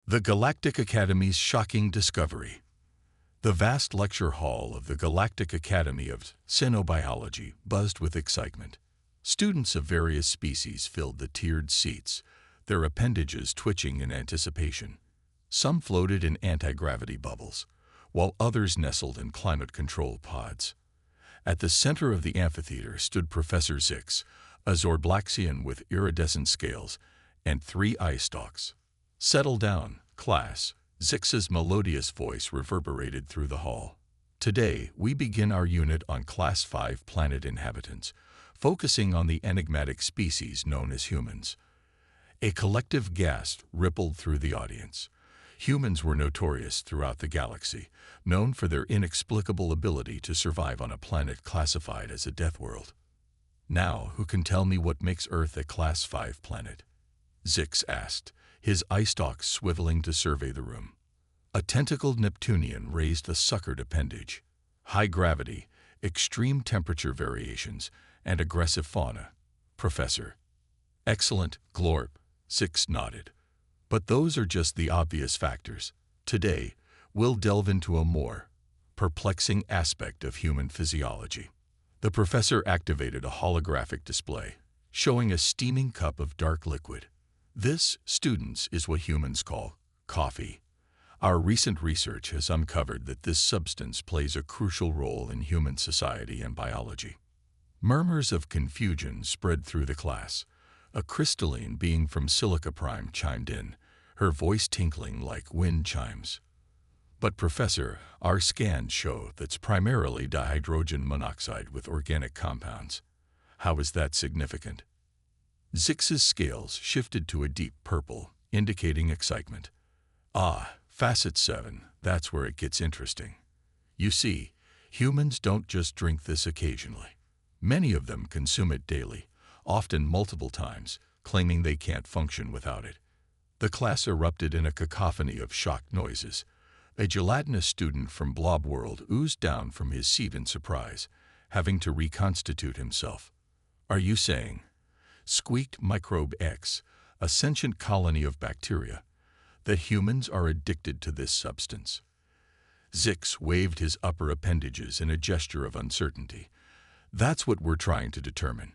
The Galactic Academy's shocking discovery. The vast lecture hall of the Galactic Academy of Xenobiology buzzed with excitement. Students of various species filled the tiered seats, their appendages twitching in anticipation. Some floated in anti-gravity bubbles, while others nestled in climate-controlled pods. At the center of the amphitheater stood Professor Zix, a Zorblaxian with iridescent scales and 3 eye stalks. "Settle down, class," Zix's melodious voice reverberated through the hall. "Today, we begin our unit on Class 5 planet inhabitants, focusing on the enigmatic species known as humans." A collective gasp rippled through the audience. Humans were notorious throughout the galaxy, known for their inexplicable ability to survive on a planet classified as a death world. "Now, who can tell me what makes Earth a Class 5 planet?" Zix asked, his eye stalks swiveling to survey the room. A tentacled Neptunian raised a suckered appendage. "High gravity, extreme temperature variations, and aggressive fauna, Professor." "Excellent, Glorp," Zix nodded. "But those are just the obvious factors. Today, we'll delve into a more perplexing aspect of human physiology." The professor activated a holographic display, showing a steaming cup of dark liquid. "This, students, is what humans call coffee. Our recent research has uncovered that this substance plays a crucial role in human society and biology." Murmurs of confusion spread through the class. A crystalline being from Silica Prime chimed in, her voice tinkling like wind chimes. "But Professor, our scans show that's primarily dihydrogen monoxide with organic compounds. How is that significant?" Zix's scales shifted to a deep purple, indicating excitement. "Ah, Facet 7, that's where it gets interesting. You see, humans don't just drink this occasionally. Many of them consume it daily, often multiple times, claiming they can't function without it." The class erupted in a cacophony of shocked noises. A gelatinous student from Blob World oozed down from his seat in surprise, having to reconstitute himself. "Are you saying," squeaked Microbe X, a sentient colony of bacteria, "that humans are addicted to this substance?" Zix waved his upper appendages in a gesture of uncertainty. "That's what we're trying to determine.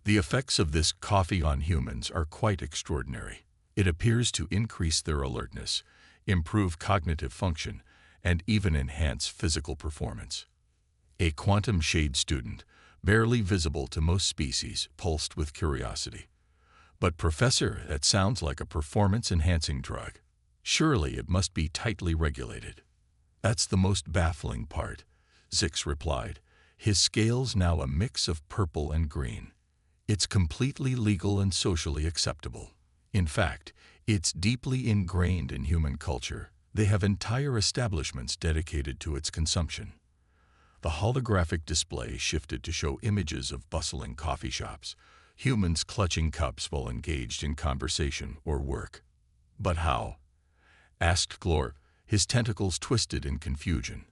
The effects of this coffee on humans are quite extraordinary. It appears to increase their alertness, improve cognitive function, and even enhance physical performance." A quantum shade student, barely visible to most species, pulsed with curiosity. "But Professor, that sounds like a performance-enhancing drug. Surely it must be tightly regulated." "That's the most baffling part," Zix replied, his scales now a mix of purple and green. "It's completely legal and socially acceptable. In fact, it's deeply ingrained in human culture. They have entire establishments dedicated to its consumption." The holographic display shifted to show images of bustling coffee shops, humans clutching cups while engaged in conversation or work. "But how?" asked Glorp, his tentacles twisted in confusion.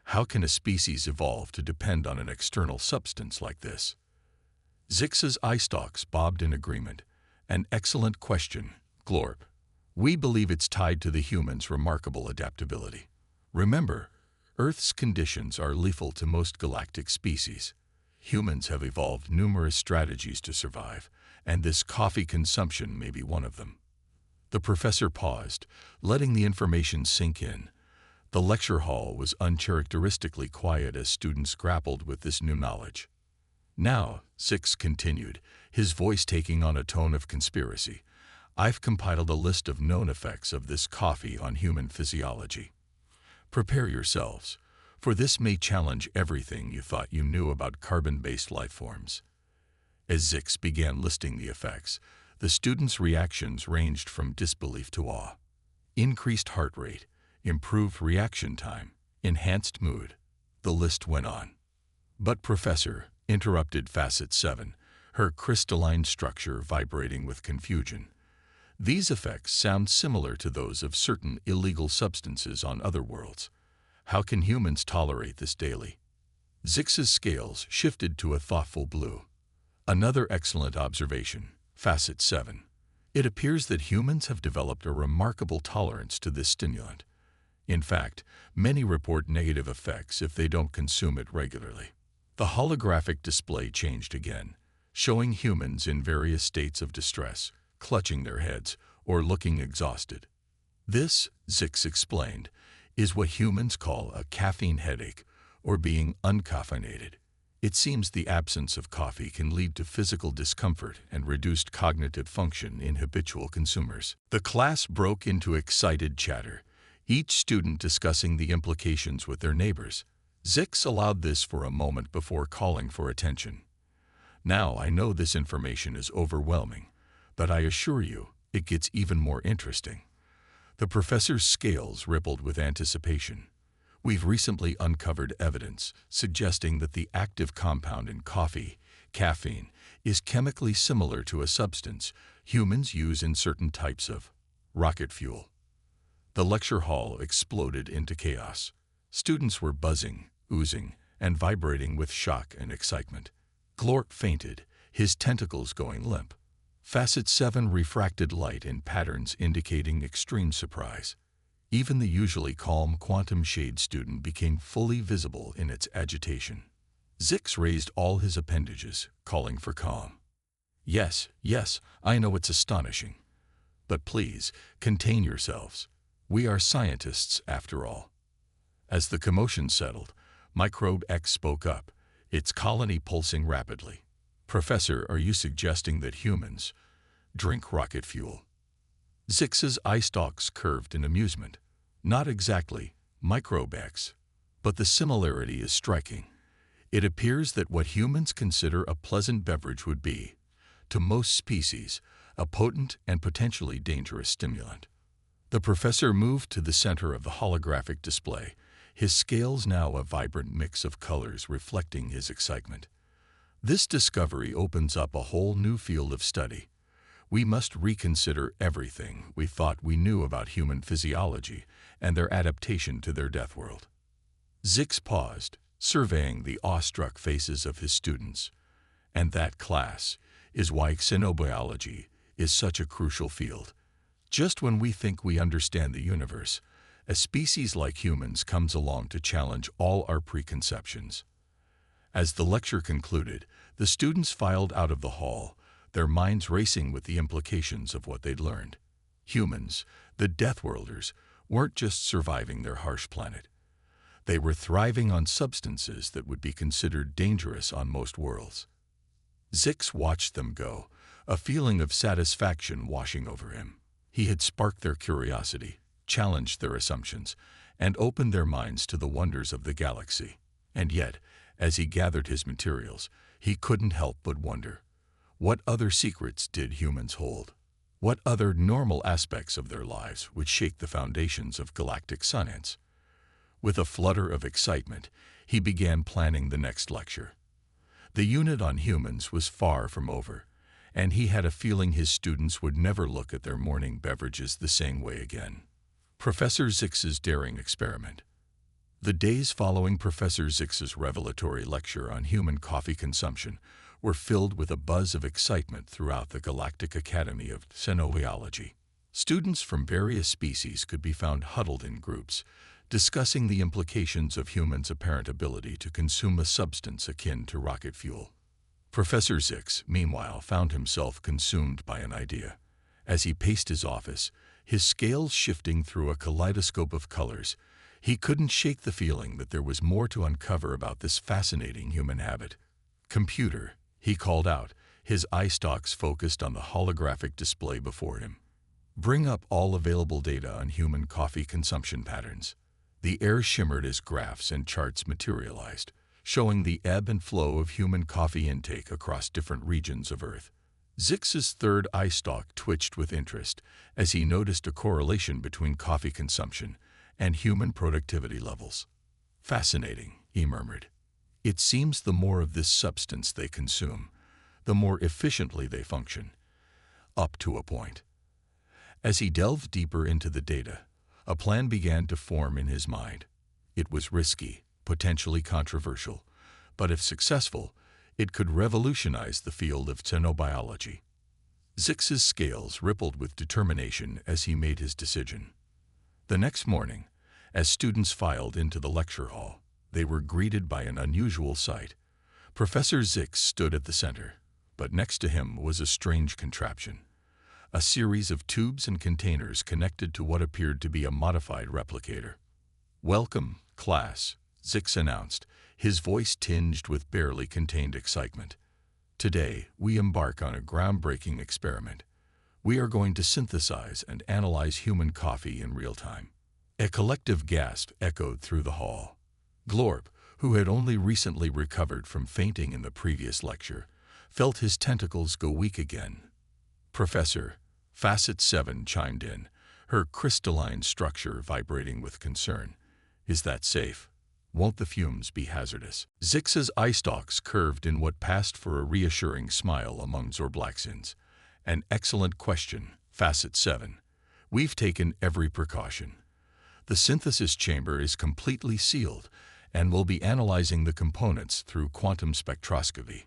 "How can a species evolve to depend on an external substance like this?" Zix's eye stalks bobbed in agreement. "An excellent question, Glorp. We believe it's tied to the human's remarkable adaptability. Remember, Earth's conditions are lethal to most galactic species. Humans have evolved numerous strategies to survive, and this coffee consumption may be one of them." The professor paused, letting the information sink in. The lecture hall was uncharacteristically quiet as students grappled with this new knowledge. "Now," Zix continued, his voice taking on a tone of conspiracy, "I've compiled a list of known effects of this coffee on human physiology. Prepare yourselves, for this may challenge everything you thought you knew about carbon-based life forms." As Zix began listing the effects, the students' reactions ranged from disbelief to awe. Increased heart rate, improved reaction time, enhanced mood. The list went on. "But Professor," interrupted Facet 7, her crystalline structure vibrating with confusion, "these effects sound similar to those of certain illegal substances on other worlds. How can humans tolerate this daily?" Zix's scales shifted to a thoughtful blue. "Another excellent observation, Facet 7. It appears that humans have developed a remarkable tolerance to this stimulant. In fact, many report negative effects if they don't consume it regularly. The holographic display changed again, showing humans in various states of distress, clutching their heads, or looking exhausted. This, Zix explained, is what humans call a caffeine headache, or being uncaffeinated. It seems the absence of coffee can lead to physical discomfort and reduced cognitive function in habitual consumers. The class broke into excited chatter, each student discussing the implications with their neighbors. Zix allowed this for a moment before calling for attention. Now I know this information is overwhelming, but I assure you, it gets even more interesting. The professor's scales rippled with anticipation. We've recently uncovered evidence suggesting that the active compound in coffee, caffeine, is chemically similar to a substance humans use in certain types of rocket fuel. The lecture hall exploded into chaos. Students were buzzing, oozing, and vibrating with shock and excitement. Glorp fainted, his tentacles going limp. Facet 7 refracted light in patterns indicating extreme surprise. Even the usually calm quantum shade student became fully visible in its agitation. Zix raised all his appendages, calling for calm. Yes, I know it's astonishing. But please, contain yourselves. We are scientists, after all. As the commotion settled, Microbe X spoke up, its colony pulsing rapidly. Professor, are you suggesting that humans drink rocket fuel? Zix's eye stalks curved in amusement. Not exactly, Microbe X, but the similarity is striking. It appears that what humans consider a pleasant beverage would be, to most species, a potent and potentially dangerous stimulant. The professor moved to the center of the holographic display, his scales now a vibrant mix of colors reflecting his excitement. This discovery opens up a whole new field of study. We must reconsider everything we thought we knew about human physiology and their adaptation to their death world. Zix paused, surveying the awestruck faces of his students. And that, class, is why xenobiology is such a crucial field. Just when we think we understand the universe, a species like humans comes along to challenge all our preconceptions. As the lecture concluded, the students filed out of the hall, their minds racing with the implications of what they'd learned. Humans, the Deathworlders, weren't just surviving their harsh planet. They were thriving on substances that would be considered dangerous on most worlds. Zix watched them go, a feeling of satisfaction washing over him. He had sparked their curiosity, challenged their assumptions, and opened their minds to the wonders of the galaxy. And yet, as he gathered his materials, he couldn't help but wonder, what other secrets did humans hold? What other normal aspects of their lives would shake the foundations of galactic science? With a flutter of excitement, he began planning the next lecture. The unit on humans was far from over, and he had a feeling his students would never look at their morning beverages the same way again. Professor Zix's daring experiment. The days following Professor Zix's revelatory lecture on human coffee consumption were filled with a buzz of excitement throughout the Galactic Academy of Xenobiology. Students from various species could be found huddled in groups, discussing the implications of humans' apparent ability to consume a substance akin to rocket fuel. Professor Zix, meanwhile, found himself consumed by an idea. As he paced his office, his scales shifting through a kaleidoscope of colors, he couldn't shake the feeling that there was more to uncover about this fascinating human habit. Computer, he called out, his eye stalks focused on the holographic display before him. Bring up all available data on human coffee consumption patterns. The air shimmered as graphs and charts materialized, showing the ebb and flow of human coffee intake across different regions of Earth. Zix's third eye stalk twitched with interest as he noticed a correlation between coffee consumption and human productivity levels. Fascinating, he murmured. It seems the more of this substance they consume, the more efficiently they function. Up to a point. As he delved deeper into the data, a plan began to form in his mind. It was risky, potentially controversial, but if successful, it could revolutionize the field of xenobiology. Zix's scales rippled with determination as he made his decision. The next morning, as students filed into the lecture hall, they were greeted by an unusual sight. Professor Zix stood at the center, but next to him was a strange contraption. A series of tubes and containers connected to what appeared to be a modified replicator. "Welcome, class," Zix announced, his voice tinged with barely contained excitement. "Today, we embark on a groundbreaking experiment. We are going to synthesize and analyze human coffee in real time." A collective gasp echoed through the hall. Glorp, who had only recently recovered from fainting in the previous lecture, felt his tentacles go weak again. Professor Facet 7 chimed in, her crystalline structure vibrating with concern. "Is that safe? Won't the fumes be hazardous?" Zix's eye stalks curved in what passed for a reassuring smile among Zorblaxins. "An excellent question, Facet 7. We've taken every precaution. The synthesis chamber is completely sealed, and we'll be analyzing the components through quantum spectroscopy."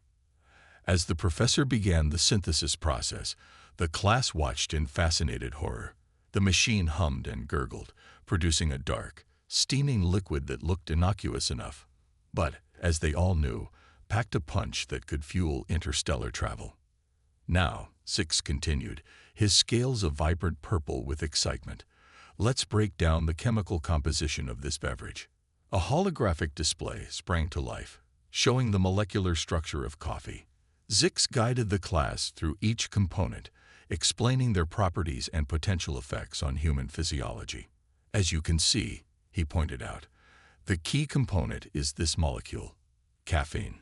As the professor began the synthesis process, the class watched in fascinated horror. The machine hummed and gurgled, producing a dark, steaming liquid that looked innocuous enough, but, as they all knew, packed a punch that could fuel interstellar travel. "Now," Zix continued, his scales a vibrant purple with excitement, "let's break down the chemical composition of this beverage." A holographic display sprang to life, showing the molecular structure of coffee. Zix guided the class through each component, explaining their properties and potential effects on human physiology. "As you can see," he pointed out, "the key component is this molecule, caffeine.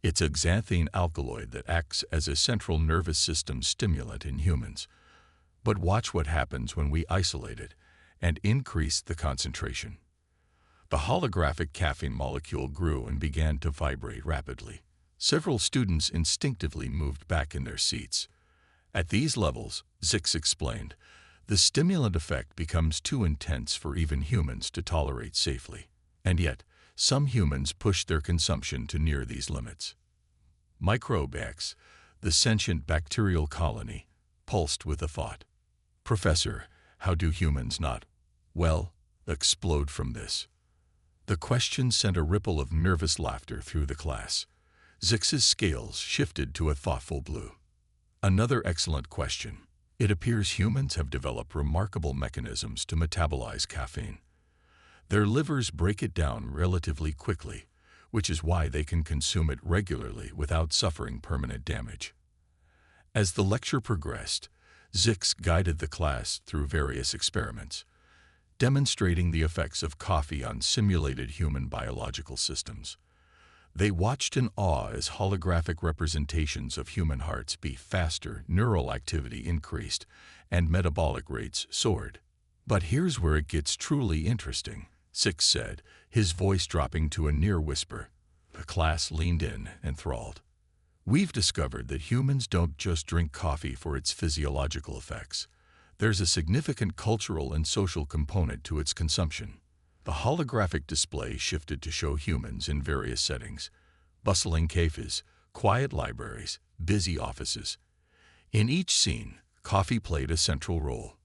It's a xanthine alkaloid that acts as a central nervous system stimulant in humans. But watch what happens when we isolate it and increase the concentration." The holographic caffeine molecule grew and began to vibrate rapidly. Several students instinctively moved back in their seats. "At these levels," Zix explained, "the stimulant effect becomes too intense for even humans to tolerate safely. And yet, some humans push their consumption to near these limits." Microbe X, the sentient bacterial colony, pulsed with a thought. "Professor, how do humans not, well, explode from this?" The question sent a ripple of nervous laughter through the class. Zix's scales shifted to a thoughtful blue. "Another excellent question. It appears humans have developed remarkable mechanisms to metabolize caffeine. Their livers break it down relatively quickly, which is why they can consume it regularly without suffering permanent damage." As the lecture progressed, Zix guided the class through various experiments, demonstrating the effects of coffee on simulated human biological systems. They watched in awe as holographic representations of human hearts beat faster, neural activity increased, and metabolic rates soared. "But here's where it gets truly interesting," Zix said, his voice dropping to a near whisper. The class leaned in, enthralled. "We've discovered that humans don't just drink coffee for its physiological effects. There's a significant cultural and social component to its consumption." The holographic display shifted to show humans in various settings: bustling cafes, quiet libraries, busy offices. In each scene, coffee played a central role.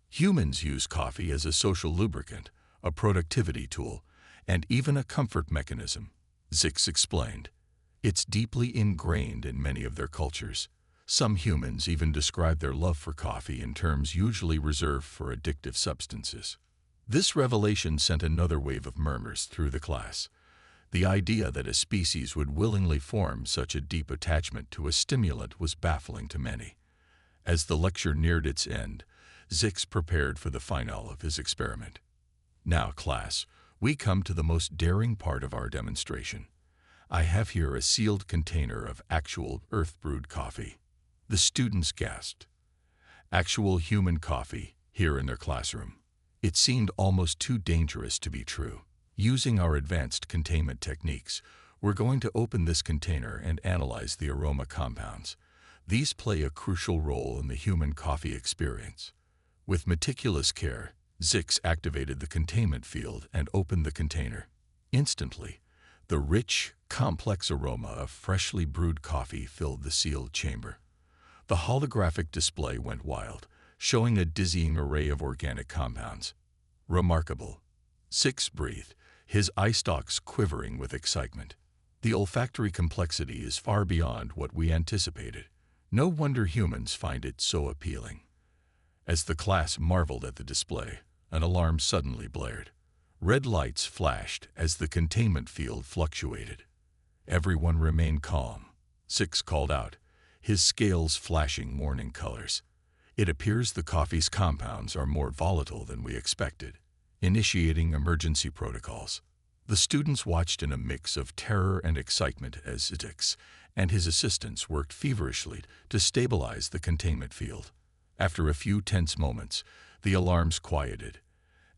Humans use coffee as a social lubricant, a productivity tool, and even a comfort mechanism, Zix explained. It's deeply ingrained in many of their cultures. Some humans even describe their love for coffee in terms usually reserved for addictive substances. This revelation sent another wave of murmurs through the class. The idea that a species would willingly form such a deep attachment to a stimulant was baffling to many. As the lecture neared its end, Zix prepared for the finale of his experiment. "Now, class, we come to the most daring part of our demonstration. I have here a sealed container of actual earth-brewed coffee." The students gasped. Actual human coffee, here in their classroom. It seemed almost too dangerous to be true. "Using our advanced containment techniques, we're going to open this container and analyze the aroma compounds. These play a crucial role in the human coffee experience." With meticulous care, Zix activated the containment field and opened the container. Instantly, the rich, complex aroma of freshly brewed coffee filled the sealed chamber. The holographic display went wild, showing a dizzying array of organic compounds. Remarkable. Zix breathed, his eye stalks quivering with excitement. The olfactory complexity is far beyond what we anticipated. No wonder humans find it so appealing. As the class marveled at the display, an alarm suddenly blared. Red lights flashed as the containment field fluctuated. Everyone remained calm. Zix called out, his scales flashing warning colors. It appears the coffee's compounds are more volatile than we expected. Initiating emergency protocols. The students watched in a mix of terror and excitement as Zix and his assistants worked feverishly to stabilize the containment field. After a few tense moments, the alarms quieted,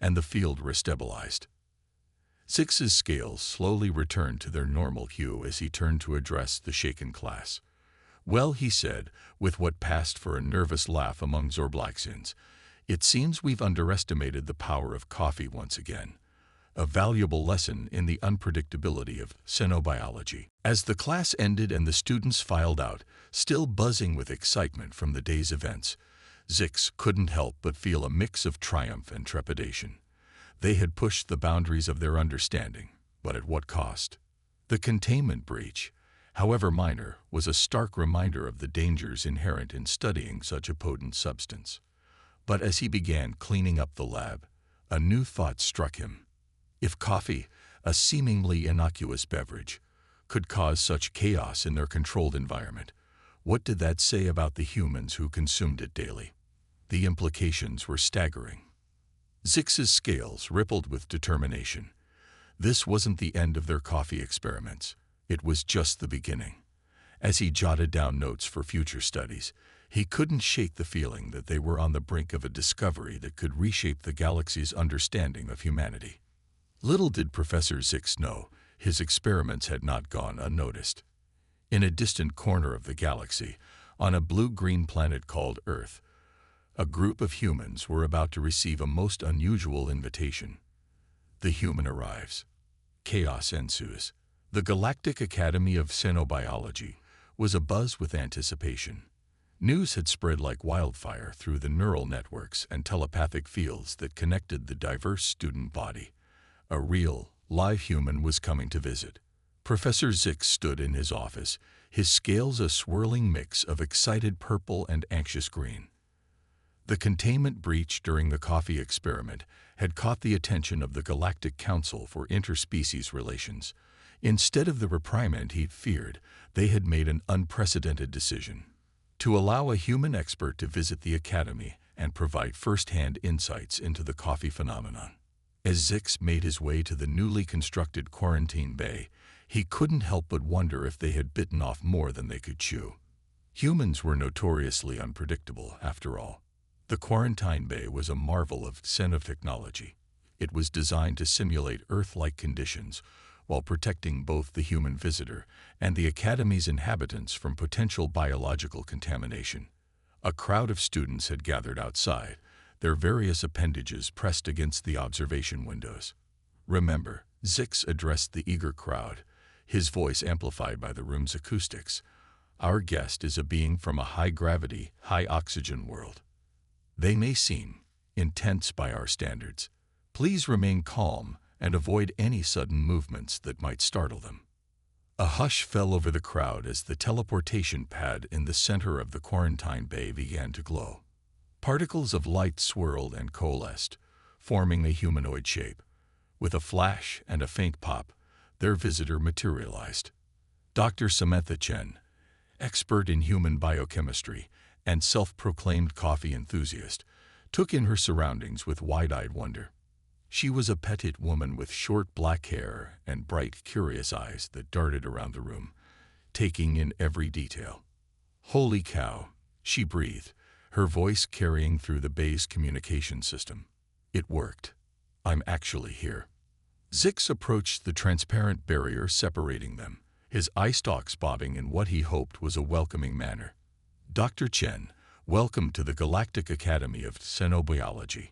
and the field restabilized. Zix's scales slowly returned to their normal hue as he turned to address the shaken class. "Well," he said, with what passed for a nervous laugh among Zorblaxians, "it seems we've underestimated the power of coffee once again. A valuable lesson in the unpredictability of xenobiology." As the class ended and the students filed out, still buzzing with excitement from the day's events, Zix couldn't help but feel a mix of triumph and trepidation. They had pushed the boundaries of their understanding, but at what cost? The containment breach, however minor, was a stark reminder of the dangers inherent in studying such a potent substance. But as he began cleaning up the lab, a new thought struck him. If coffee, a seemingly innocuous beverage, could cause such chaos in their controlled environment, what did that say about the humans who consumed it daily? The implications were staggering. Zix's scales rippled with determination. This wasn't the end of their coffee experiments. It was just the beginning. As he jotted down notes for future studies, he couldn't shake the feeling that they were on the brink of a discovery that could reshape the galaxy's understanding of humanity. Little did Professor Zix know, his experiments had not gone unnoticed. In a distant corner of the galaxy, on a blue-green planet called Earth, a group of humans were about to receive a most unusual invitation. The human arrives. Chaos ensues. The Galactic Academy of Xenobiology was abuzz with anticipation. News had spread like wildfire through the neural networks and telepathic fields that connected the diverse student body. A real, live human was coming to visit. Professor Zix stood in his office, his scales a swirling mix of excited purple and anxious green. The containment breach during the coffee experiment had caught the attention of the Galactic Council for Interspecies Relations. Instead of the reprimand he'd feared, they had made an unprecedented decision: to allow a human expert to visit the Academy and provide first-hand insights into the coffee phenomenon. As Zix made his way to the newly constructed quarantine bay, he couldn't help but wonder if they had bitten off more than they could chew. Humans were notoriously unpredictable, after all. The quarantine bay was a marvel of xenotechnology. It was designed to simulate Earth-like conditions while protecting both the human visitor and the Academy's inhabitants from potential biological contamination. A crowd of students had gathered outside, their various appendages pressed against the observation windows. "Remember," Zix addressed the eager crowd, his voice amplified by the room's acoustics, "our guest is a being from a high-gravity, high-oxygen world. They may seem intense by our standards. Please remain calm and avoid any sudden movements that might startle them." A hush fell over the crowd as the teleportation pad in the center of the quarantine bay began to glow. Particles of light swirled and coalesced, forming a humanoid shape. With a flash and a faint pop, their visitor materialized. Dr. Samantha Chen, expert in human biochemistry and self-proclaimed coffee enthusiast, took in her surroundings with wide-eyed wonder. She was a petite woman with short black hair and bright, curious eyes that darted around the room, taking in every detail. "Holy cow," she breathed, her voice carrying through the bay's communication system. "It worked. I'm actually here." Zix approached the transparent barrier separating them, his eye stalks bobbing in what he hoped was a welcoming manner. "Dr. Chen, welcome to the Galactic Academy of Xenobiology.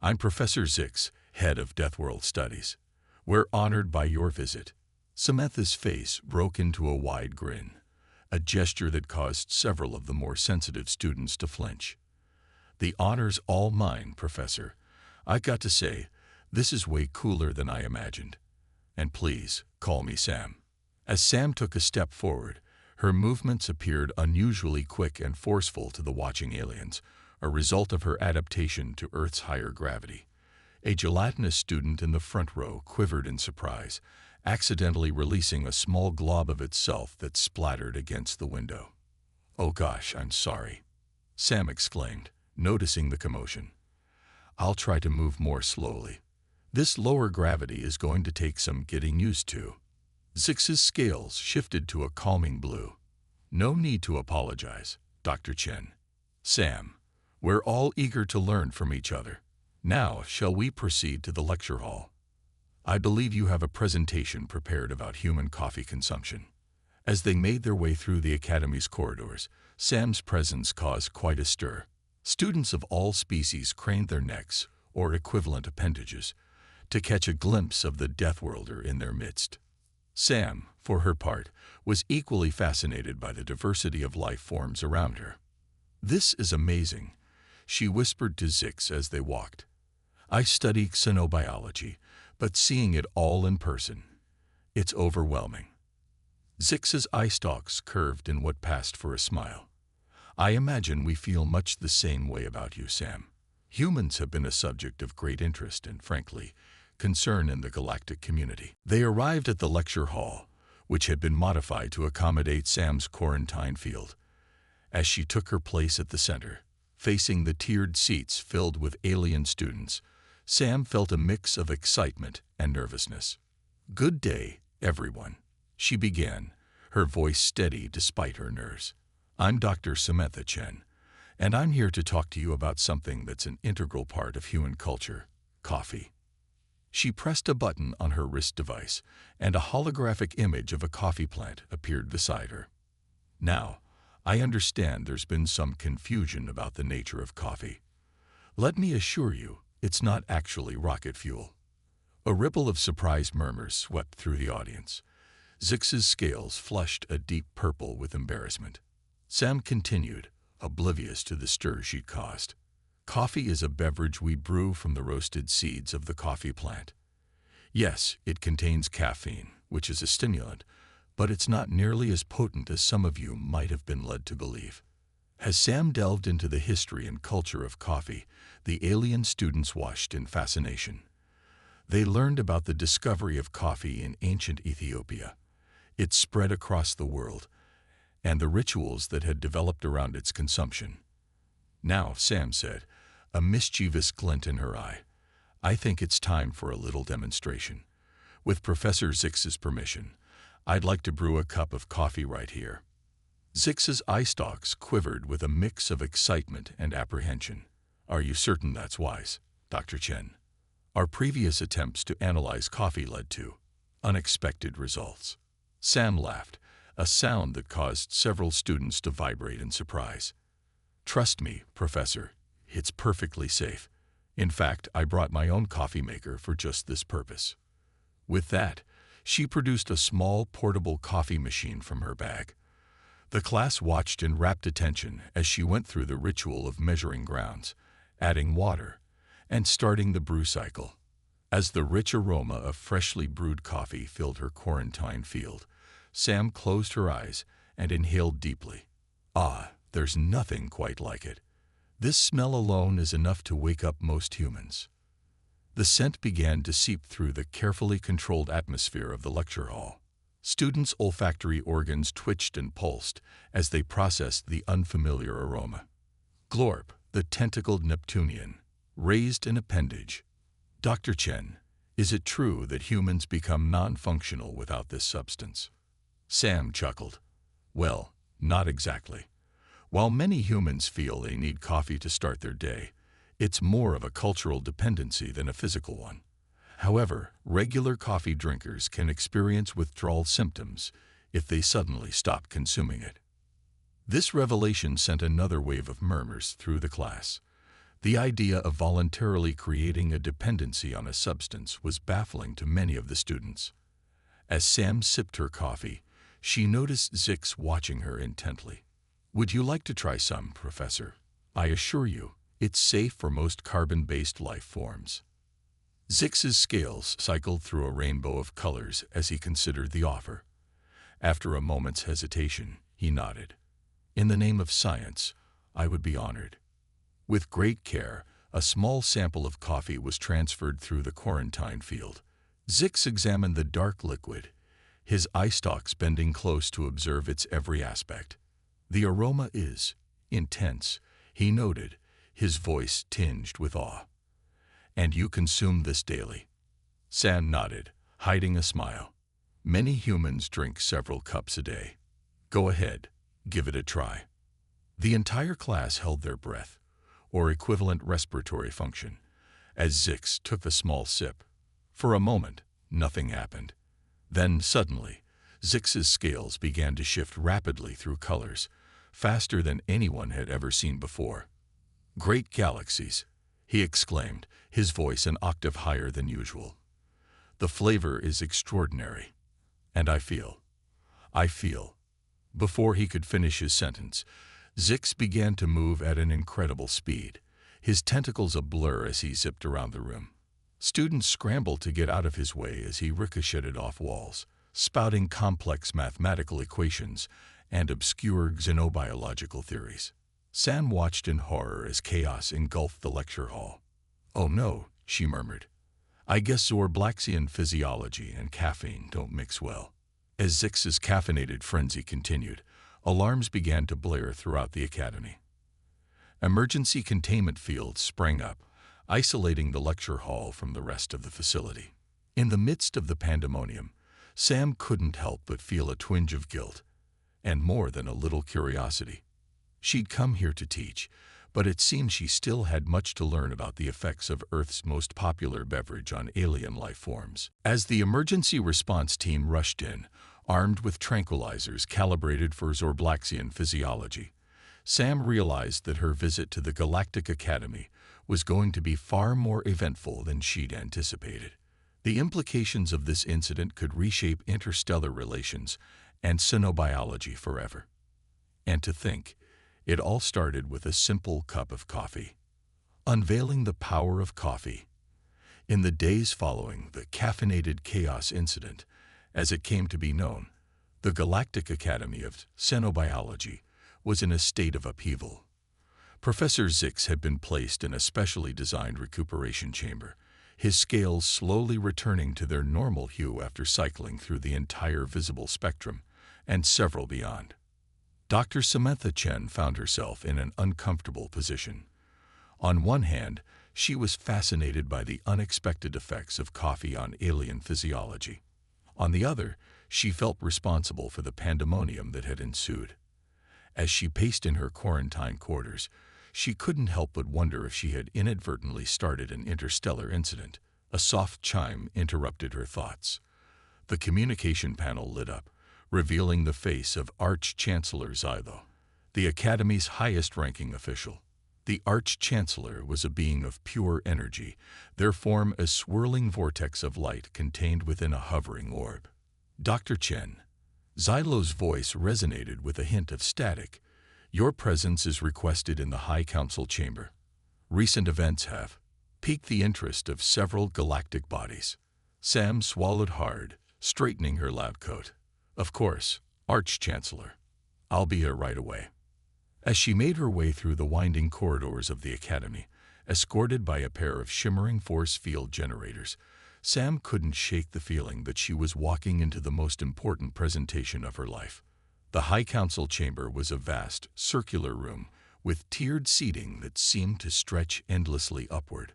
I'm Professor Zix, head of Deathworld Studies. We're honored by your visit." Samantha's face broke into a wide grin. a gesture that caused several of the more sensitive students to flinch. "The honor's all mine, Professor. I got to say, this is way cooler than I imagined. And please, call me Sam." As Sam took a step forward, her movements appeared unusually quick and forceful to the watching aliens, a result of her adaptation to Earth's higher gravity. A gelatinous student in the front row quivered in surprise, accidentally releasing a small glob of itself that splattered against the window. "Oh gosh, I'm sorry," Sam exclaimed, noticing the commotion. "I'll try to move more slowly. This lower gravity is going to take some getting used to." Zix's scales shifted to a calming blue. "No need to apologize, Dr. Chen. Sam, we're all eager to learn from each other. Now, shall we proceed to the lecture hall? I believe you have a presentation prepared about human coffee consumption." As they made their way through the academy's corridors, Sam's presence caused quite a stir. Students of all species craned their necks, or equivalent appendages, to catch a glimpse of the Deathworlder in their midst. Sam, for her part, was equally fascinated by the diversity of life forms around her. "This is amazing," she whispered to Zix as they walked. "I study xenobiology, but seeing it all in person, it's overwhelming." Zix's eye stalks curved in what passed for a smile. "I imagine we feel much the same way about you, Sam. Humans have been a subject of great interest and, frankly, concern in the galactic community." They arrived at the lecture hall, which had been modified to accommodate Sam's quarantine field. As she took her place at the center, facing the tiered seats filled with alien students, Sam felt a mix of excitement and nervousness. "Good day, everyone," she began, her voice steady despite her nerves. "I'm Dr. Samantha Chen, and I'm here to talk to you about something that's an integral part of human culture: coffee." She pressed a button on her wrist device, and a holographic image of a coffee plant appeared beside her. "Now, I understand there's been some confusion about the nature of coffee. Let me assure you, it's not actually rocket fuel." A ripple of surprised murmurs swept through the audience. Zix's scales flushed a deep purple with embarrassment. Sam continued, oblivious to the stir she'd caused. "Coffee is a beverage we brew from the roasted seeds of the coffee plant. Yes, it contains caffeine, which is a stimulant, but it's not nearly as potent as some of you might have been led to believe." As Sam delved into the history and culture of coffee, the alien students watched in fascination. They learned about the discovery of coffee in ancient Ethiopia, its spread across the world, and the rituals that had developed around its consumption. "Now," Sam said, a mischievous glint in her eye, "I think it's time for a little demonstration. With Professor Zix's permission, I'd like to brew a cup of coffee right here." Zix's eye stalks quivered with a mix of excitement and apprehension. "Are you certain that's wise, Dr. Chen? Our previous attempts to analyze coffee led to unexpected results." Sam laughed, a sound that caused several students to vibrate in surprise. "Trust me, Professor, it's perfectly safe. In fact, I brought my own coffee maker for just this purpose." With that, she produced a small portable coffee machine from her bag. The class watched in rapt attention as she went through the ritual of measuring grounds, adding water, and starting the brew cycle. As the rich aroma of freshly brewed coffee filled her quarantine field, Sam closed her eyes and inhaled deeply. "Ah, there's nothing quite like it. This smell alone is enough to wake up most humans." The scent began to seep through the carefully controlled atmosphere of the lecture hall. Students' olfactory organs twitched and pulsed as they processed the unfamiliar aroma. Glorp, the tentacled Neptunian, raised an appendage. "Dr. Chen, is it true that humans become non-functional without this substance?" Sam chuckled. "Well, not exactly. While many humans feel they need coffee to start their day, it's more of a cultural dependency than a physical one. However, regular coffee drinkers can experience withdrawal symptoms if they suddenly stop consuming it." This revelation sent another wave of murmurs through the class. The idea of voluntarily creating a dependency on a substance was baffling to many of the students. As Sam sipped her coffee, She noticed Zix watching her intently. "Would you like to try some, Professor? I assure you, it's safe for most carbon-based life forms." Zix's scales cycled through a rainbow of colors as he considered the offer. After a moment's hesitation, he nodded. "In the name of science, I would be honored." With great care, a small sample of coffee was transferred through the quarantine field. Zix examined the dark liquid, his eye stalks bending close to observe its every aspect. "The aroma is intense," he noted, his voice tinged with awe. "And you consume this daily?" Sam nodded, hiding a smile. "Many humans drink several cups a day." "Go ahead, give it a try." The entire class held their breath, or equivalent respiratory function, as Zix took a small sip. For a moment, nothing happened. Then, suddenly, Zix's scales began to shift rapidly through colors, faster than anyone had ever seen before. "Great galaxies!" he exclaimed, his voice an octave higher than usual. "The flavor is extraordinary. And I feel. Before he could finish his sentence, Zix began to move at an incredible speed, his tentacles a blur as he zipped around the room. Students scrambled to get out of his way as he ricocheted off walls, spouting complex mathematical equations and obscure xenobiological theories. Sam watched in horror as chaos engulfed the lecture hall. "Oh no," she murmured. "I guess Zorblaxian physiology and caffeine don't mix well." As Zix's caffeinated frenzy continued, alarms began to blare throughout the academy. Emergency containment fields sprang up, isolating the lecture hall from the rest of the facility. In the midst of the pandemonium, Sam couldn't help but feel a twinge of guilt, and more than a little curiosity. She'd come here to teach, but it seemed she still had much to learn about the effects of Earth's most popular beverage on alien life forms. As the emergency response team rushed in, armed with tranquilizers calibrated for Zorblaxian physiology, Sam realized that her visit to the Galactic Academy was going to be far more eventful than she'd anticipated. The implications of this incident could reshape interstellar relations and xenobiology forever. And to think, it all started with a simple cup of coffee. Unveiling the power of coffee. In the days following the caffeinated chaos incident, as it came to be known, the Galactic Academy of Xenobiology was in a state of upheaval. Professor Zix had been placed in a specially designed recuperation chamber, his scales slowly returning to their normal hue after cycling through the entire visible spectrum, and several beyond. Dr. Samantha Chen found herself in an uncomfortable position. On one hand, she was fascinated by the unexpected effects of coffee on alien physiology. On the other, she felt responsible for the pandemonium that had ensued. As she paced in her quarantine quarters, she couldn't help but wonder if she had inadvertently started an interstellar incident. A soft chime interrupted her thoughts. The communication panel lit up, revealing the face of Arch-Chancellor Xylo, the Academy's highest-ranking official. The Arch-Chancellor was a being of pure energy, their form a swirling vortex of light contained within a hovering orb. "Dr. Chen." Xylo's voice resonated with a hint of static. "Your presence is requested in the High Council chamber. Recent events have piqued the interest of several galactic bodies." Sam swallowed hard, straightening her lab coat. "Of course, Arch-Chancellor. I'll be here right away." As she made her way through the winding corridors of the Academy, escorted by a pair of shimmering force field generators, Sam couldn't shake the feeling that she was walking into the most important presentation of her life. The High Council chamber was a vast, circular room with tiered seating that seemed to stretch endlessly upward.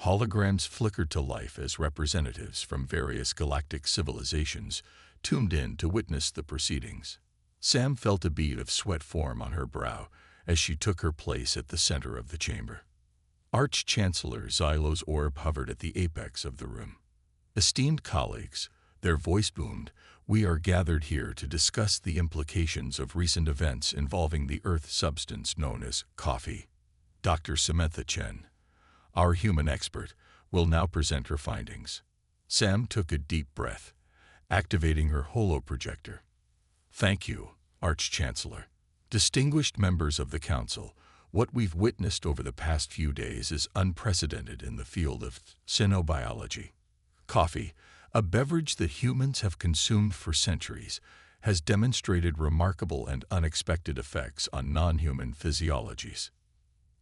Holograms flickered to life as representatives from various galactic civilizations tuned in to witness the proceedings. Sam felt a bead of sweat form on her brow as she took her place at the center of the chamber. Arch-Chancellor Xylo's orb hovered at the apex of the room. "Esteemed colleagues," their voice boomed, "we are gathered here to discuss the implications of recent events involving the Earth substance known as coffee. Dr. Samantha Chen, our human expert, will now present her findings." Sam took a deep breath, activating her holoprojector. Thank you, Arch-Chancellor. Distinguished members of the Council, what we've witnessed over the past few days is unprecedented in the field of xenobiology. Coffee, a beverage that humans have consumed for centuries, has demonstrated remarkable and unexpected effects on non-human physiologies.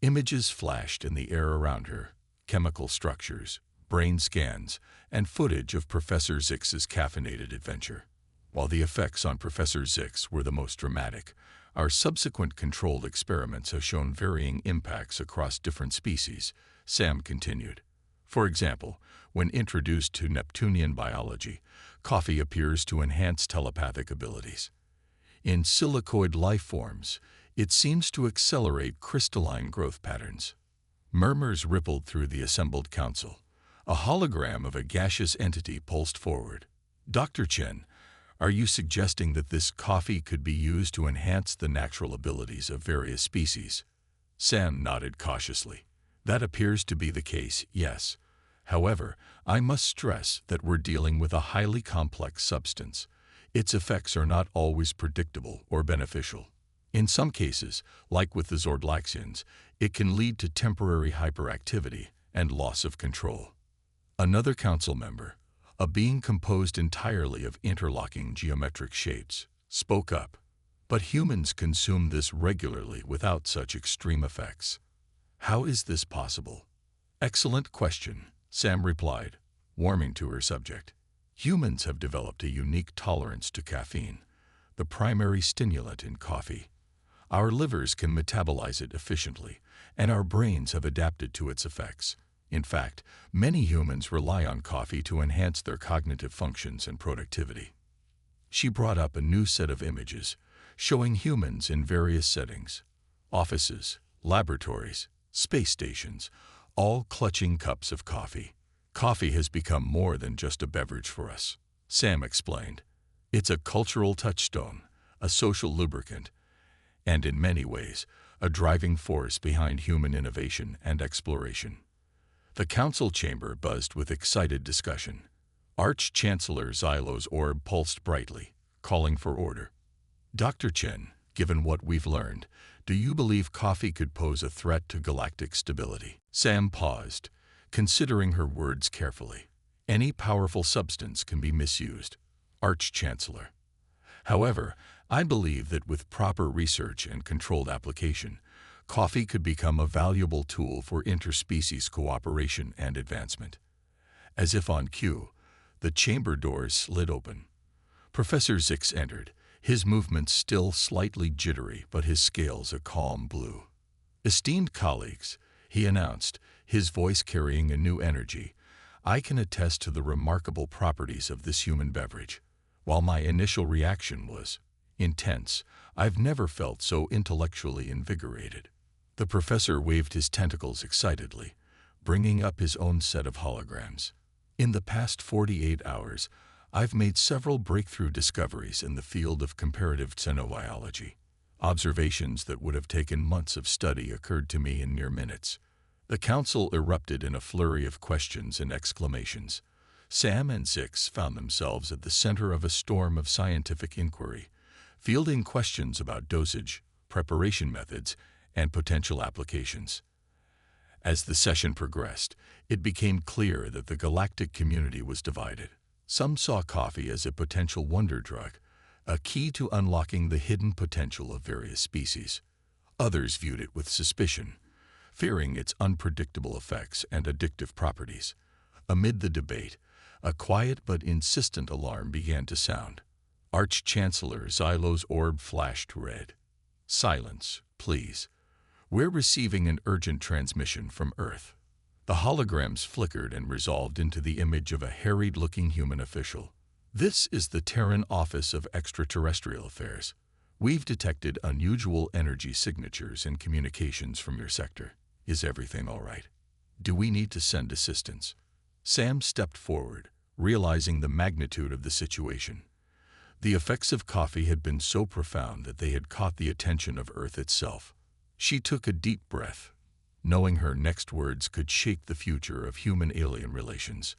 Images flashed in the air around her, chemical structures, brain scans, and footage of Professor Zix's caffeinated adventure. While the effects on Professor Zix were the most dramatic, our subsequent controlled experiments have shown varying impacts across different species, Sam continued. For example, when introduced to Neptunian biology, coffee appears to enhance telepathic abilities. In silicoid life forms, it seems to accelerate crystalline growth patterns. Murmurs rippled through the assembled council. A hologram of a gaseous entity pulsed forward. Dr. Chen, are you suggesting that this coffee could be used to enhance the natural abilities of various species? Sam nodded cautiously. That appears to be the case, yes. However, I must stress that we're dealing with a highly complex substance. Its effects are not always predictable or beneficial. In some cases, like with the Zordlaxians, it can lead to temporary hyperactivity and loss of control. Another council member, a being composed entirely of interlocking geometric shapes, spoke up. But humans consume this regularly without such extreme effects. How is this possible? Excellent question, Sam replied, warming to her subject. Humans have developed a unique tolerance to caffeine, the primary stimulant in coffee. Our livers can metabolize it efficiently, and our brains have adapted to its effects. In fact, many humans rely on coffee to enhance their cognitive functions and productivity. She brought up a new set of images, showing humans in various settings, offices, laboratories, space stations, all clutching cups of coffee. Coffee has become more than just a beverage for us, Sam explained. It's a cultural touchstone, a social lubricant, and in many ways, a driving force behind human innovation and exploration. The council chamber buzzed with excited discussion. Arch-Chancellor Xilo's orb pulsed brightly, calling for order. Dr. Chen, given what we've learned, do you believe coffee could pose a threat to galactic stability? Sam paused, considering her words carefully. Any powerful substance can be misused, Arch-Chancellor. However, I believe that with proper research and controlled application, coffee could become a valuable tool for interspecies cooperation and advancement. As if on cue, the chamber doors slid open. Professor Zix entered, his movements still slightly jittery but his scales a calm blue. Esteemed colleagues, he announced, his voice carrying a new energy, I can attest to the remarkable properties of this human beverage. While my initial reaction was intense, I've never felt so intellectually invigorated. The professor waved his tentacles excitedly, bringing up his own set of holograms. In the past 48 hours, I've made several breakthrough discoveries in the field of comparative xenobiology. Observations that would have taken months of study occurred to me in mere minutes. The council erupted in a flurry of questions and exclamations. Sam and Zix found themselves at the center of a storm of scientific inquiry, fielding questions about dosage, preparation methods, and potential applications. As the session progressed, it became clear that the galactic community was divided. Some saw coffee as a potential wonder drug, a key to unlocking the hidden potential of various species. Others viewed it with suspicion, fearing its unpredictable effects and addictive properties. Amid the debate, a quiet but insistent alarm began to sound. Arch-Chancellor Xilo's orb flashed red. Silence, please. We're receiving an urgent transmission from Earth. The holograms flickered and resolved into the image of a harried-looking human official. This is the Terran Office of Extraterrestrial Affairs. We've detected unusual energy signatures and communications from your sector. Is everything all right? Do we need to send assistance? Sam stepped forward, realizing the magnitude of the situation. The effects of coffee had been so profound that they had caught the attention of Earth itself. She took a deep breath, knowing her next words could shape the future of human-alien relations.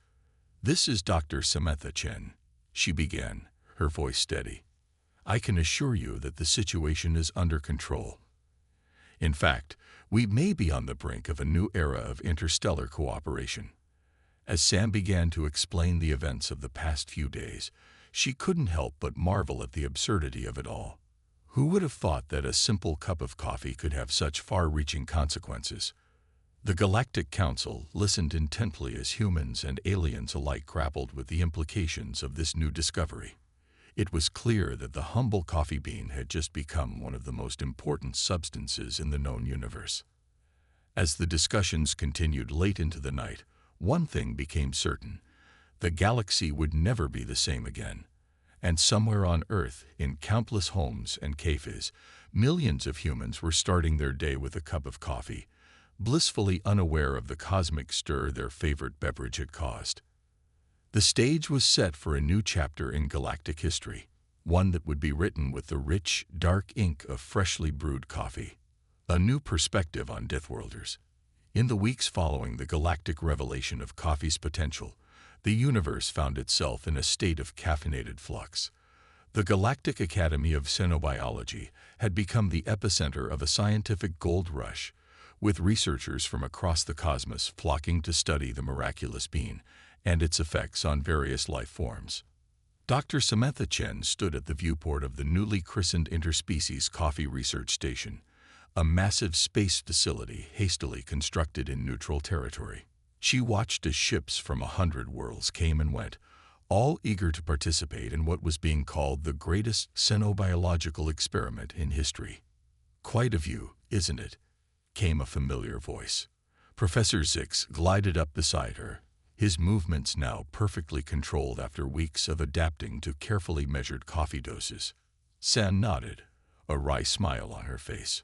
This is Dr. Samantha Chen, she began, her voice steady. I can assure you that the situation is under control. In fact, we may be on the brink of a new era of interstellar cooperation." As Sam began to explain the events of the past few days, she couldn't help but marvel at the absurdity of it all. Who would have thought that a simple cup of coffee could have such far-reaching consequences? The Galactic Council listened intently as humans and aliens alike grappled with the implications of this new discovery. It was clear that the humble coffee bean had just become one of the most important substances in the known universe. As the discussions continued late into the night, one thing became certain: the galaxy would never be the same again. And somewhere on Earth, in countless homes and cafes, millions of humans were starting their day with a cup of coffee, blissfully unaware of the cosmic stir their favorite beverage had caused. The stage was set for a new chapter in galactic history, one that would be written with the rich, dark ink of freshly brewed coffee. A new perspective on Deathworlders. In the weeks following the galactic revelation of coffee's potential, the universe found itself in a state of caffeinated flux. The Galactic Academy of Xenobiology had become the epicenter of a scientific gold rush, with researchers from across the cosmos flocking to study the miraculous bean and its effects on various life forms. Dr. Samantha Chen stood at the viewport of the newly christened Interspecies Coffee Research Station, a massive space facility hastily constructed in neutral territory. She watched as ships from 100 worlds came and went, all eager to participate in what was being called the greatest xenobiological experiment in history. "Quite a view, isn't it?" came a familiar voice. Professor Zix glided up beside her, his movements now perfectly controlled after weeks of adapting to carefully measured coffee doses. Sam nodded, a wry smile on her face.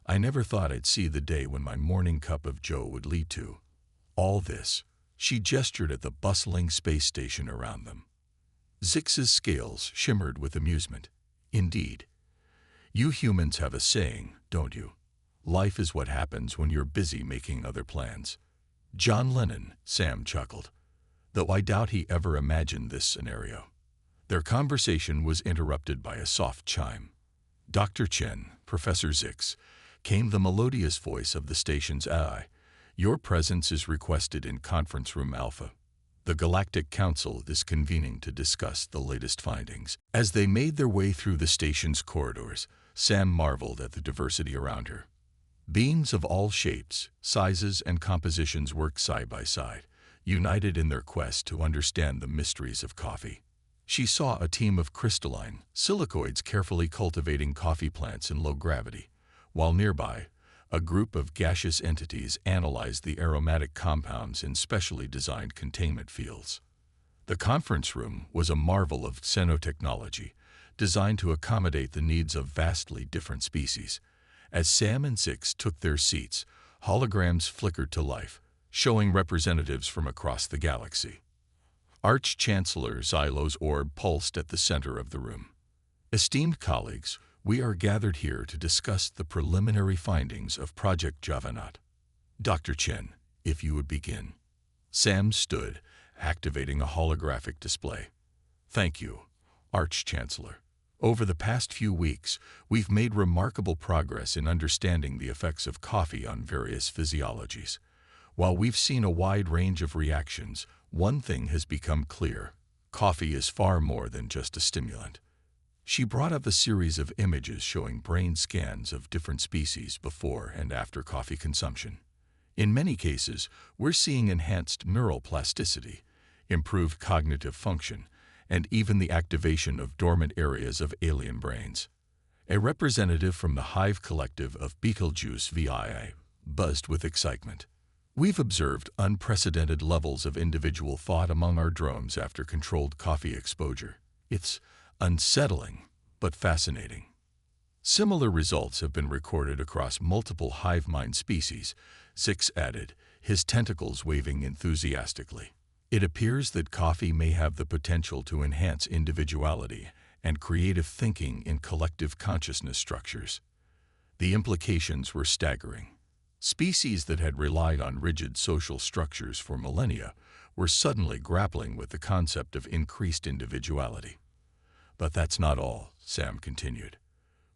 "I never thought I'd see the day when my morning cup of joe would lead to all this." She gestured at the bustling space station around them. Zix's scales shimmered with amusement. "Indeed. You humans have a saying, don't you? Life is what happens when you're busy making other plans." "John Lennon," Sam chuckled, though I doubt he ever imagined this scenario. Their conversation was interrupted by a soft chime. "Dr. Chen, Professor Zix," came the melodious voice of the station's AI. "Your presence is requested in Conference Room Alpha. The Galactic Council is convening to discuss the latest findings." As they made their way through the station's corridors, Sam marveled at the diversity around her. Beings of all shapes, sizes, and compositions worked side by side, united in their quest to understand the mysteries of coffee. She saw a team of crystalline silicoids carefully cultivating coffee plants in low gravity, while nearby, a group of gaseous entities analyzed the aromatic compounds in specially designed containment fields. The conference room was a marvel of xenotechnology, designed to accommodate the needs of vastly different species. As Sam and Zix took their seats, holograms flickered to life, showing representatives from across the galaxy. Arch-Chancellor Xylo's orb pulsed at the center of the room. "Esteemed colleagues, we are gathered here to discuss the preliminary findings of Project Javanat. Dr. Chen, if you would begin." Sam stood, activating a holographic display. "Thank you, Arch-Chancellor. Over the past few weeks, we've made remarkable progress in understanding the effects of coffee on various physiologies. While we've seen a wide range of reactions, one thing has become clear: coffee is far more than just a stimulant." She brought up a series of images showing brain scans of different species before and after coffee consumption. "In many cases, we're seeing enhanced neural plasticity, improved cognitive function, and even the activation of dormant areas of alien brains." A representative from the Hive Collective of Betelgeuse VIA buzzed with excitement. "We've observed unprecedented levels of individual thought among our drones after controlled coffee exposure. It's unsettling, but fascinating." "Similar results have been recorded across multiple hive mind species," Zix added, his tentacles waving enthusiastically. "It appears that coffee may have the potential to enhance individuality and creative thinking in collective consciousness structures." The implications were staggering. Species that had relied on rigid social structures for millennia were suddenly grappling with the concept of increased individuality. But that's not all, Sam continued.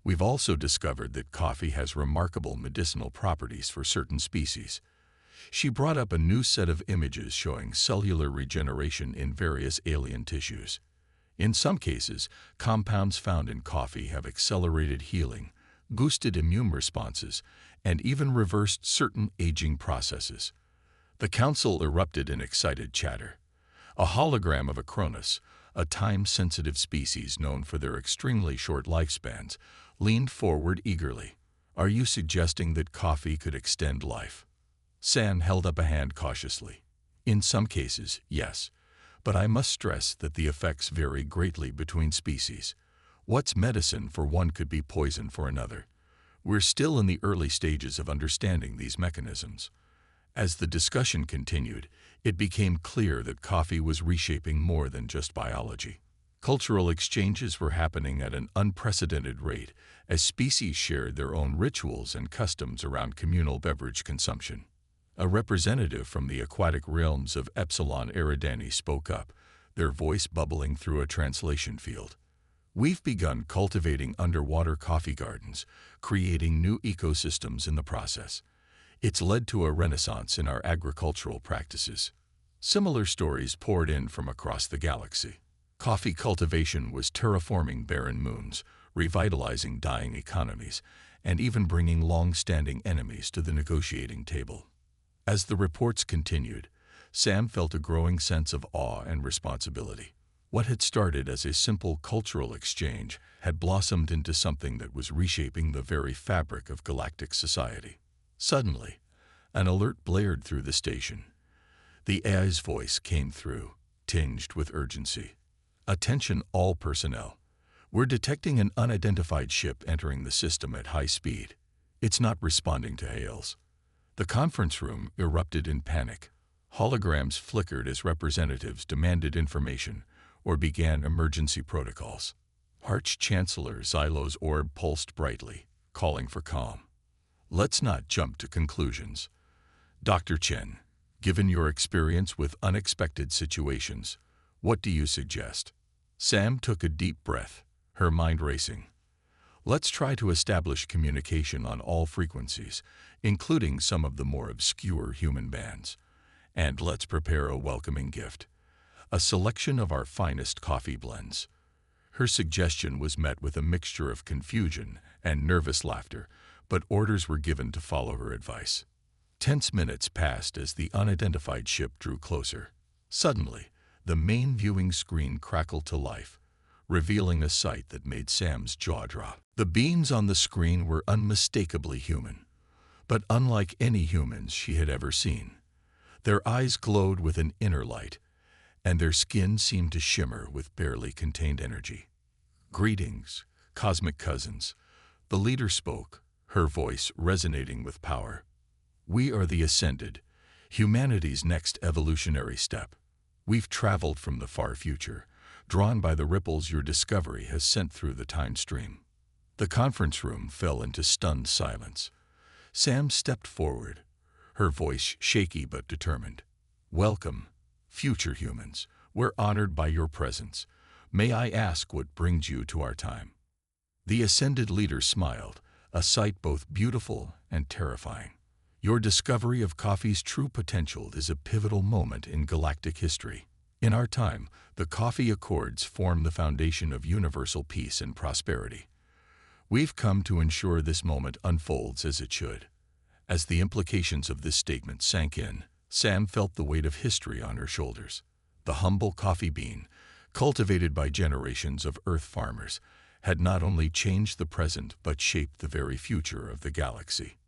We've also discovered that coffee has remarkable medicinal properties for certain species. She brought up a new set of images showing cellular regeneration in various alien tissues. In some cases, compounds found in coffee have accelerated healing, boosted immune responses, and even reversed certain aging processes. The council erupted in excited chatter. A hologram of a Cronus, a time-sensitive species known for their extremely short lifespans, leaned forward eagerly. Are you suggesting that coffee could extend life? Sam held up a hand cautiously. In some cases, yes, but I must stress that the effects vary greatly between species. What's medicine for one could be poison for another. We're still in the early stages of understanding these mechanisms. As the discussion continued, it became clear that coffee was reshaping more than just biology. Cultural exchanges were happening at an unprecedented rate as species shared their own rituals and customs around communal beverage consumption. A representative from the aquatic realms of Epsilon Eridani spoke up, their voice bubbling through a translation field. We've begun cultivating underwater coffee gardens, creating new ecosystems in the process. It's led to a renaissance in our agricultural practices. Similar stories poured in from across the galaxy. Coffee cultivation was terraforming barren moons, revitalizing dying economies, and even bringing long-standing enemies to the negotiating table. As the reports continued, Sam felt a growing sense of awe and responsibility. What had started as a simple cultural exchange had blossomed into something that was reshaping the very fabric of galactic society. Suddenly, an alert blared through the station. The AI's voice came through, tinged with urgency. Attention all personnel. We're detecting an unidentified ship entering the system at high speed. It's not responding to hails. The conference room erupted in panic. Holograms flickered as representatives demanded information or began emergency protocols. Arch-Chancellor Xylo's orb pulsed brightly, calling for calm. Let's not jump to conclusions. Dr. Chen, given your experience with unexpected situations, what do you suggest? Sam took a deep breath, her mind racing. Let's try to establish communication on all frequencies, including some of the more obscure human bands. And let's prepare a welcoming gift. A selection of our finest coffee blends. Her suggestion was met with a mixture of confusion and nervous laughter, but orders were given to follow her advice. Tense minutes passed as the unidentified ship drew closer. Suddenly, the main viewing screen crackled to life, revealing a sight that made Sam's jaw drop. The beings on the screen were unmistakably human, but unlike any humans she had ever seen. Their eyes glowed with an inner light, and their skin seemed to shimmer with barely contained energy. Greetings, cosmic cousins. The leader spoke, her voice resonating with power. We are the Ascended, humanity's next evolutionary step. We've traveled from the far future, drawn by the ripples your discovery has sent through the time stream. The conference room fell into stunned silence. Sam stepped forward, her voice shaky but determined. Welcome, future humans. We're honored by your presence. May I ask what brings you to our time? The Ascended leader smiled, a sight both beautiful and terrifying. Your discovery of coffee's true potential is a pivotal moment in galactic history. In our time, the coffee accords form the foundation of universal peace and prosperity. We've come to ensure this moment unfolds as it should. As the implications of this statement sank in, Sam felt the weight of history on her shoulders. The humble coffee bean, cultivated by generations of Earth farmers, had not only changed the present but shaped the very future of the galaxy.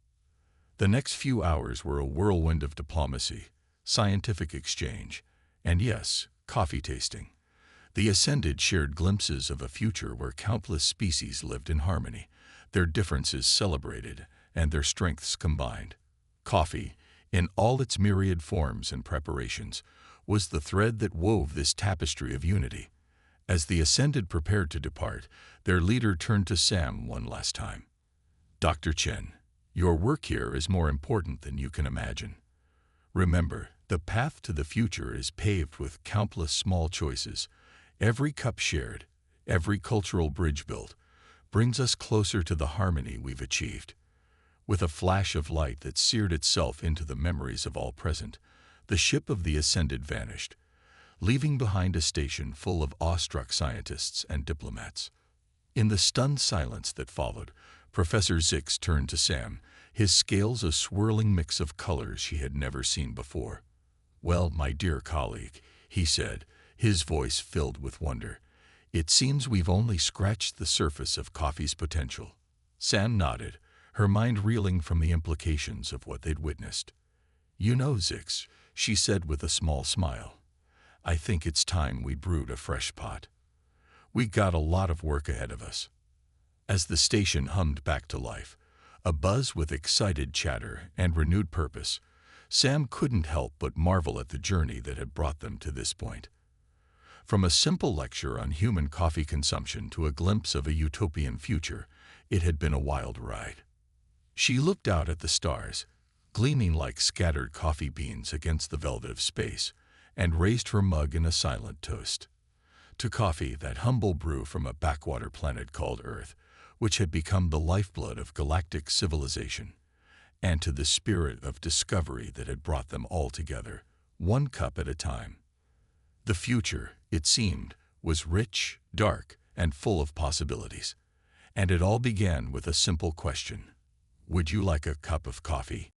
The next few hours were a whirlwind of diplomacy, scientific exchange, and yes, coffee tasting. The Ascended shared glimpses of a future where countless species lived in harmony, their differences celebrated, and their strengths combined. Coffee, in all its myriad forms and preparations, was the thread that wove this tapestry of unity. As the Ascended prepared to depart, their leader turned to Sam one last time. Dr. Chen, your work here is more important than you can imagine. Remember, the path to the future is paved with countless small choices. Every cup shared, Every cultural bridge built brings us closer to the harmony we've achieved. With a flash of light that seared itself into the memories of all present, the ship of the Ascended vanished, leaving behind a station full of awestruck scientists and diplomats. In the stunned silence that followed, Professor Zix turned to Sam, his scales a swirling mix of colors she had never seen before. "Well, my dear colleague," he said, his voice filled with wonder, "it seems we've only scratched the surface of coffee's potential." Sam nodded, her mind reeling from the implications of what they'd witnessed. "You know, Zix," she said with a small smile, "I think it's time we brewed a fresh pot. We got a lot of work ahead of us." As the station hummed back to life, abuzz with excited chatter and renewed purpose, Sam couldn't help but marvel at the journey that had brought them to this point. From a simple lecture on human coffee consumption to a glimpse of a utopian future, it had been a wild ride. She looked out at the stars, gleaming like scattered coffee beans against the velvet of space, and raised her mug in a silent toast. To coffee, that humble brew from a backwater planet called Earth, which had become the lifeblood of galactic civilization, and to the spirit of discovery that had brought them all together, one cup at a time. The future, it seemed, was rich, dark, and full of possibilities. And it all began with a simple question: would you like a cup of coffee?